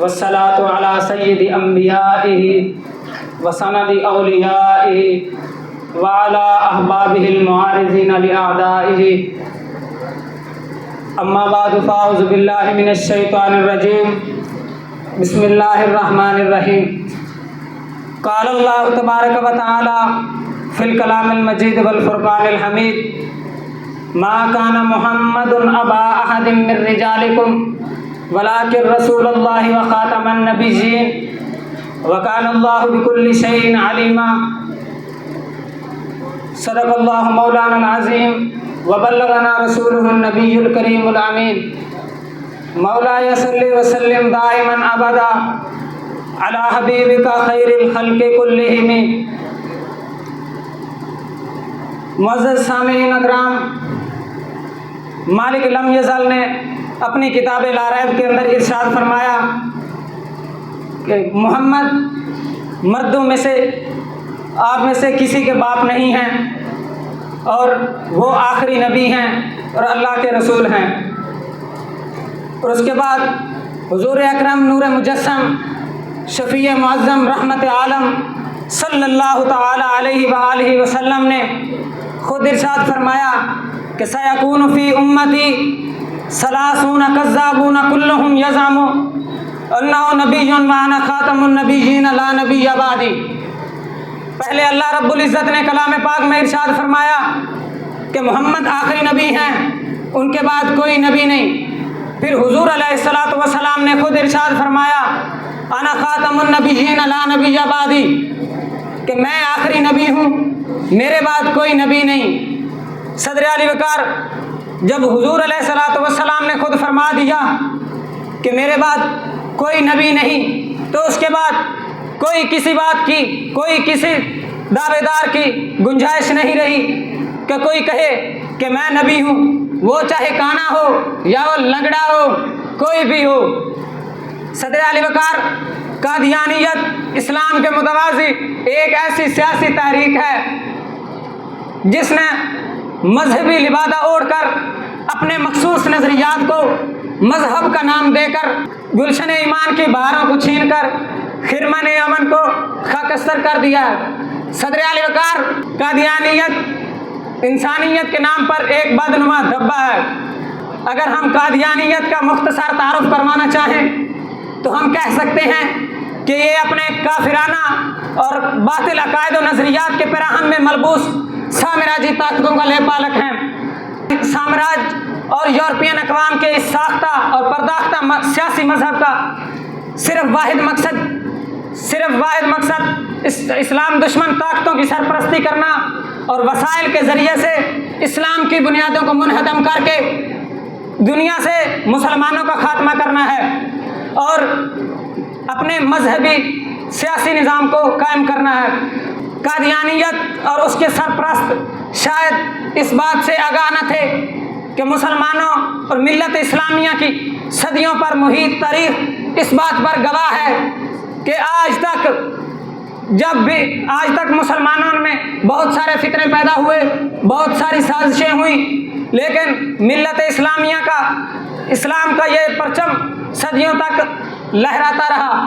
والصلاة على سید انبیائه وسند اولیائه وعلى احبابه المعارضین لأعدائه اما بعد فاعوذ باللہ من الشیطان الرجیم بسم اللہ الرحمن الرحیم قال اللہ تبارک و تعالی فی الکلام المجید والفرقان الحمید ما کان محمد ابا احد من رجالکم ولكن رسول اللہ وخاتم النبیین وکان اللہ بکل شیء علیما صدق اللہ مولانا العظیم وبلغنا رسولہ النبی الکریم الامین مولاي صل وسلم دائما ابدا على حبیبک خیر الخلق کلہم۔ معزز سامعین اکرام، مالک لم یزل نے اپنی کتاب لا ریب کے اندر ارشاد فرمایا کہ محمد مردوں میں سے آپ میں سے کسی کے باپ نہیں ہیں اور وہ آخری نبی ہیں اور اللہ کے رسول ہیں۔ اور اس کے بعد حضور اکرم نور مجسم شفیع معظم رحمت عالم صلی اللہ تعالی علیہ وآلہ وسلم نے خود ارشاد فرمایا کہ سیکون فی امتی ثلاثون کذابون کلہم یزعم انہ نبی وانا خاتم النبیین لا نبی بعدی۔ پہلے اللہ رب العزت نے کلام پاک میں ارشاد فرمایا کہ محمد آخری نبی ہیں، ان کے بعد کوئی نبی نہیں۔ پھر حضور علیہ الصلوۃ والسلام نے خود ارشاد فرمایا انا خاتم النبیین لا نبی بعدی، کہ میں آخری نبی ہوں، میرے بعد کوئی نبی نہیں۔ صدر علی وقار جب حضور علیہ الصلوۃ والسلام نے خود فرما دیا کہ میرے بعد کوئی نبی نہیں، تو اس کے بعد کوئی کسی بات کی، کوئی کسی دعوے دار کی گنجائش نہیں رہی کہ کوئی کہے کہ میں نبی ہوں، وہ چاہے کانا ہو یا وہ لنگڑا ہو، کوئی بھی ہو۔ صدر علی وقار قادیانیت اسلام کے متوازی ایک ایسی سیاسی تحریک ہے جس نے مذہبی لبادہ اوڑھ کر اپنے مخصوص نظریات کو مذہب کا نام دے کر گلشن ایمان کی بہاروں کو چھین کر خرمن امن کو خاکستر کر دیا ہے۔ صدر علی وقار قادیانیت انسانیت کے نام پر ایک بدنما دھبہ ہے۔ اگر ہم قادیانیت کا مختصر تعارف کروانا چاہیں تو ہم کہہ سکتے ہیں کہ یہ اپنے کافرانہ اور باطل عقائد و نظریات کے پیراہن میں ملبوس سامراجی طاقتوں کا لیپالک ہیں۔ سامراج اور یورپین اقوام کے اس ساختہ اور پرداختہ سیاسی مذہب کا صرف واحد مقصد اسلام دشمن طاقتوں کی سرپرستی کرنا اور وسائل کے ذریعے سے اسلام کی بنیادوں کو منہدم کر کے دنیا سے مسلمانوں کا خاتمہ کرنا ہے اور اپنے مذہبی سیاسی نظام کو قائم کرنا ہے۔ قادیانیت اور اس کے سرپرست شاید اس بات سے آگاہ نہ تھے کہ مسلمانوں اور ملت اسلامیہ کی صدیوں پر محیط تاریخ اس بات پر گواہ ہے کہ آج تک مسلمانوں میں بہت سارے فتنے پیدا ہوئے، بہت ساری سازشیں ہوئیں، لیکن ملت اسلامیہ کا، اسلام کا یہ پرچم صدیوں تک لہراتا رہا۔